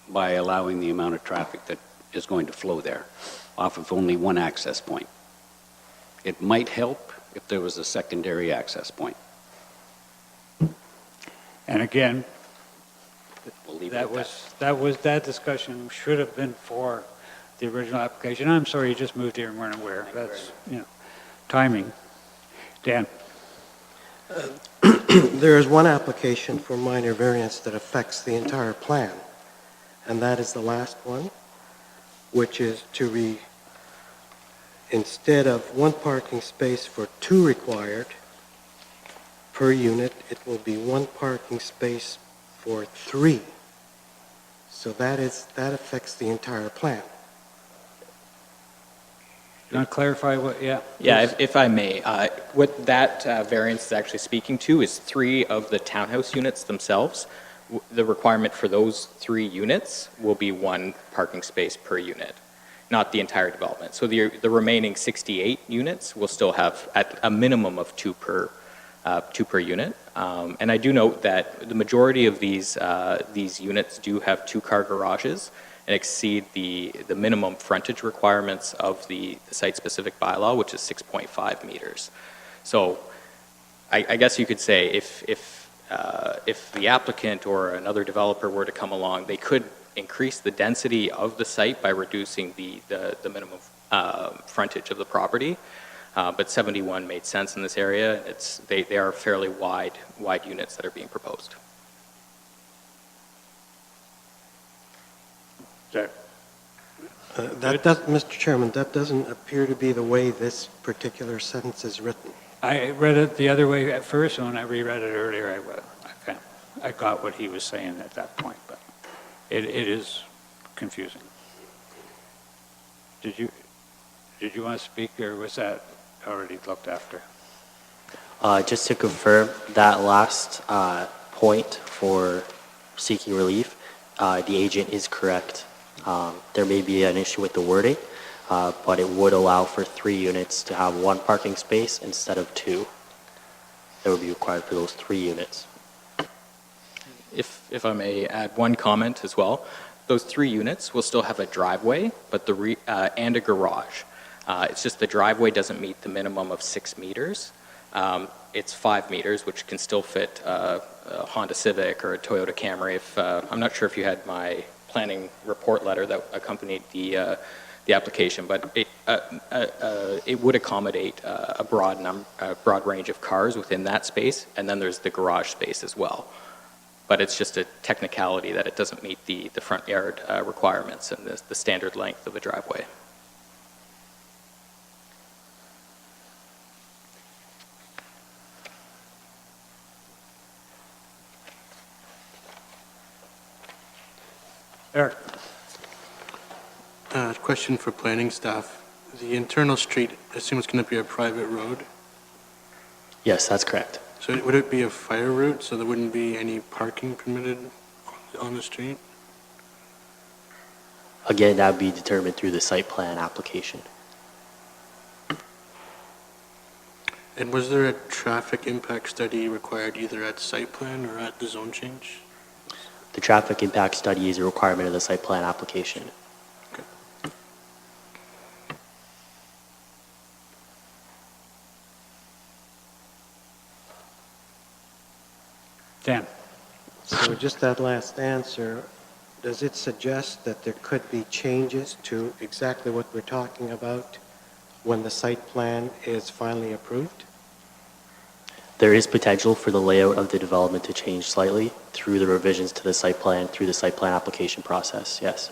by allowing the amount of traffic that is going to flow there off of only one access point. It might help if there was a secondary access point. And again, We'll leave it at that discussion should have been for the original application. I'm sorry you just moved here and weren't aware. That's, timing. Dan? There is one application for minor variance that affects the entire plan, and that is the last one, which is to instead of one parking space for 2 required per unit, it will be 1 parking space for 3. So that affects the entire plan. You want to clarify what, Yeah, please. if I may, what that variance is actually speaking to is 3 of the townhouse units themselves. The requirement for those 3 units will be 1 parking space per unit, not the entire development. So the remaining 68 units will still have at a minimum of 2 per unit. And I do note that the majority of these units do have 2-car garages and exceed the minimum frontage requirements of the site-specific bylaw, which is 6.5 meters. So I guess you could say if the applicant or another developer were to come along, they could increase the density of the site by reducing the minimum frontage of the property. But 71 made sense in this area. They are fairly wide units that are being proposed. Mr. Chairman, that doesn't appear to be the way this particular sentence is written. I read it the other way at first, and when I reread it earlier, I got what he was saying at that point, but it is confusing. Did you want to speak, or was that already looked after? Just to confirm, that last point for seeking relief, the agent is correct. There may be an issue with the wording, but it would allow for 3 units to have 1 parking space instead of 2. That would be required for those 3 units. If I may add one comment as well, those 3 units will still have a driveway, but and a garage. It's just the driveway doesn't meet the minimum of 6 meters. It's 5 meters, which can still fit a Honda Civic or a Toyota Camry. I'm not sure if you had my planning report letter that accompanied the application, but it would accommodate a broad range of cars within that space, and then there's the garage space as well. But it's just a technicality that it doesn't meet the front yard requirements and the standard length of a driveway. Eric? Question for planning staff. The internal street, I assume it's going to be a private road. Yes, that's correct. So would it be a fire route, so there wouldn't be any parking permitted on the street? Again, that would be determined through the site plan application. And was there a traffic impact study required either at site plan or at the zone change? The traffic impact study is a requirement of the site plan application. Okay. Dan? So just that last answer, does it suggest that there could be changes to exactly what we're talking about when the site plan is finally approved? There is potential for the layout of the development to change slightly through the revisions to the site plan, through the site plan application process, yes.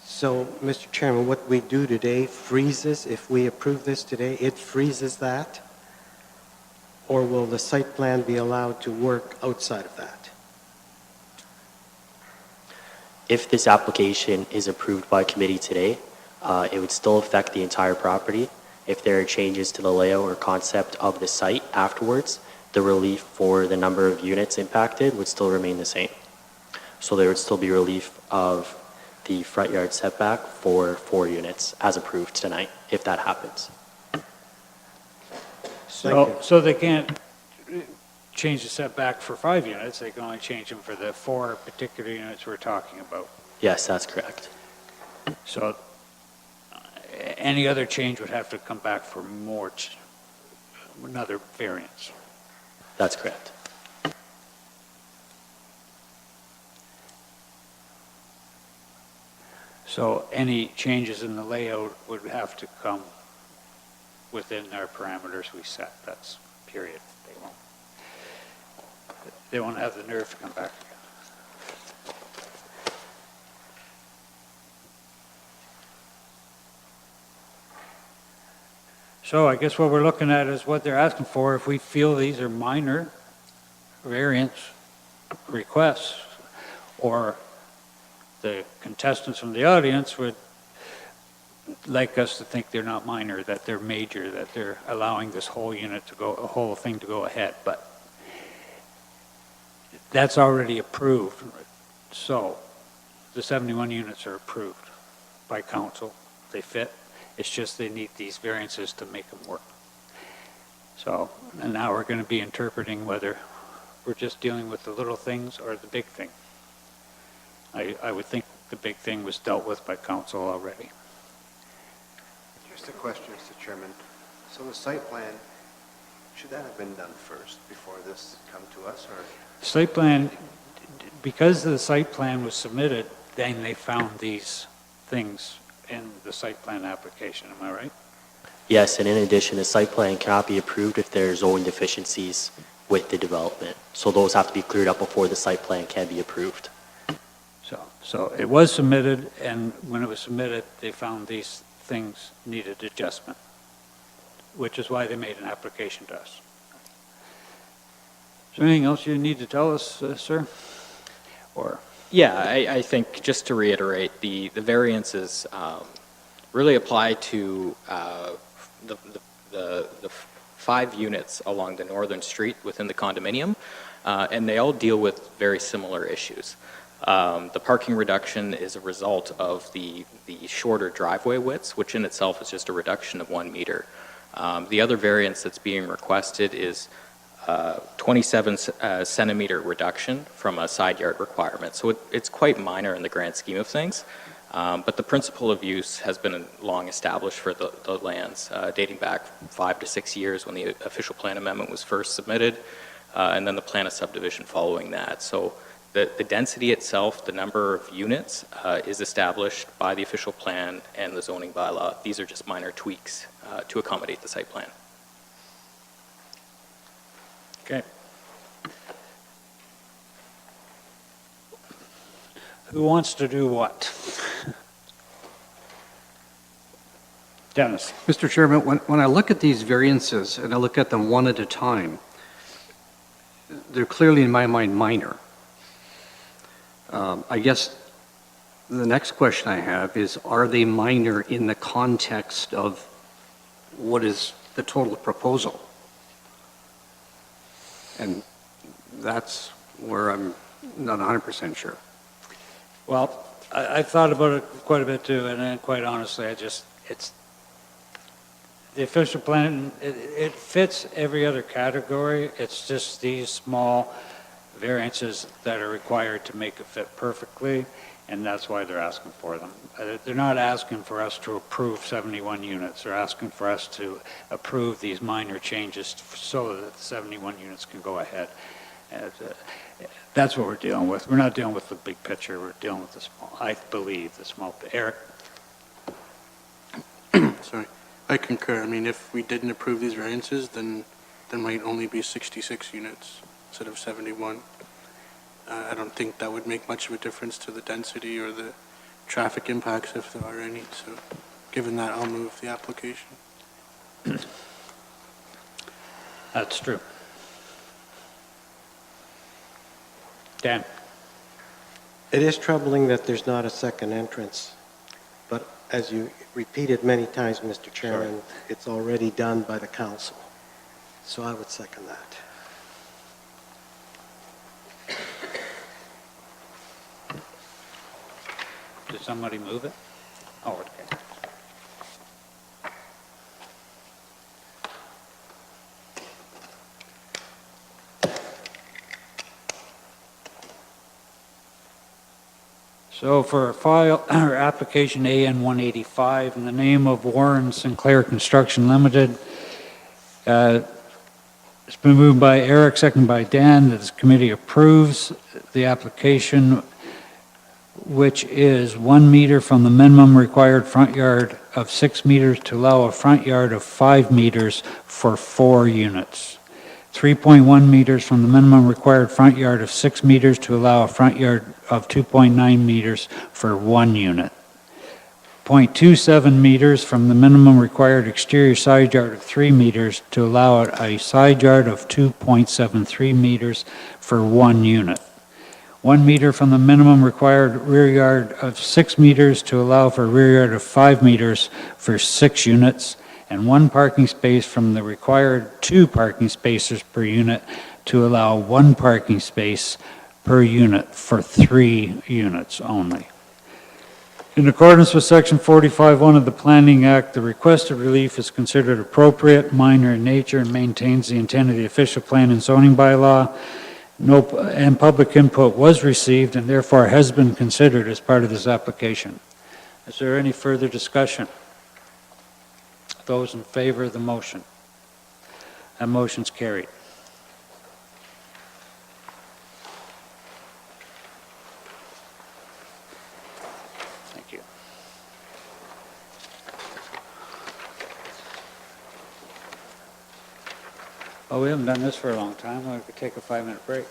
So, Mr. Chairman, what we do today freezes, if we approve this today, it freezes that? Or will the site plan be allowed to work outside of that? If this application is approved by committee today, it would still affect the entire property. If there are changes to the layout or concept of the site afterwards, the relief for the number of units impacted would still remain the same. So there would still be relief of the front yard setback for 4 units as approved tonight, if that happens. Thank you. So they can't, change the setback for 5 units, they can only change them for the 4 particular units we're talking about. Yes, that's correct. So any other change would have to come back for another variance. That's correct. So any changes in the layout would have to come within our parameters we set. That's period. They won't have the nerve to come back again. So I guess what we're looking at is what they're asking for. If we feel these are minor variance requests, or the contestants from the audience would like us to think they're not minor, that they're major, that they're allowing this whole unit to go, a whole thing to go ahead. But that's already approved. So the 71 units are approved by council. They fit. It's just they need these variances to make them work. So, and now we're going to be interpreting whether we're just dealing with the little things or the big thing. I would think the big thing was dealt with by council already. Just a question, Mr. Chairman. So the site plan, should that have been done first before this come to us, or? Site plan, because the site plan was submitted, then they found these things in the site plan application, am I right? Yes, and in addition, the site plan cannot be approved if there's zoning deficiencies with the development. So those have to be cleared up before the site plan can be approved. So it was submitted, and when it was submitted, they found these things needed adjustment, which is why they made an application to us. Is there anything else you need to tell us, sir? Or? Yeah, I think, just to reiterate, the variances really apply to the 5 units along the northern street within the condominium, and they all deal with very similar issues. The parking reduction is a result of the shorter driveway widths, which in itself is just a reduction of 1 meter. The other variance that's being requested is 27 centimeter reduction from a side yard requirement. So it's quite minor in the grand scheme of things. But the principle of use has been long established for the lands, dating back 5 to 6 years when the official plan amendment was first submitted, and then the plan of subdivision following that. So the density itself, the number of units, is established by the official plan and the zoning bylaw. These are just minor tweaks to accommodate the site plan. Okay. Who wants to do what? Dennis. Mr. Chairman, when I look at these variances and I look at them one at a time, they're clearly in my mind minor. I guess the next question I have is, are they minor in the context of what is the total proposal? And that's where I'm not 100% sure. Well, I've thought about it quite a bit too, and then quite honestly, it's the official plan, it fits every other category. It's just these small variances that are required to make it fit perfectly, and that's why they're asking for them. They're not asking for us to approve 71 units. They're asking for us to approve these minor changes so that the 71 units can go ahead. That's what we're dealing with. We're not dealing with the big picture. We're dealing with the small, I believe, the small. Eric? Sorry, I concur. I mean, if we didn't approve these variances, then there might only be 66 units instead of 71. I don't think that would make much of a difference to the density or the traffic impacts, if there are any. So given that, I'll move the application. That's true. Dan? It is troubling that there's not a second entrance, but as you repeated many times, Mr. Chairman, it's already done by the council. So I would second that. Did somebody move it? Oh, okay. So for file, or application AN 185, in the name of Warren Sinclair Construction Limited, it's been moved by Eric, seconded by Dan, that this committee approves the application, which is 1 meter from the minimum required front yard of 6 meters to allow a front yard of 5 meters for 4 units. 3.1 meters from the minimum required front yard of 6 meters to allow a front yard of 2.9 meters for 1 unit. 0.27 meters from the minimum required exterior side yard of 3 meters to allow a side yard of 2.73 meters for 1 unit. 1 meter from the minimum required rear yard of 6 meters to allow for a rear yard of 5 meters for 6 units, and 1 parking space from the required 2 parking spaces per unit to allow 1 parking space per unit for 3 units only. In accordance with Section 45(1) of the Planning Act, the requested relief is considered appropriate, minor in nature, and maintains the intent of the official plan and zoning bylaw. And public input was received and therefore has been considered as part of this application. Is there any further discussion? Those in favor of the motion? That motion's carried. Thank you. Well, we haven't done this for a long time. We could take a 5-minute break.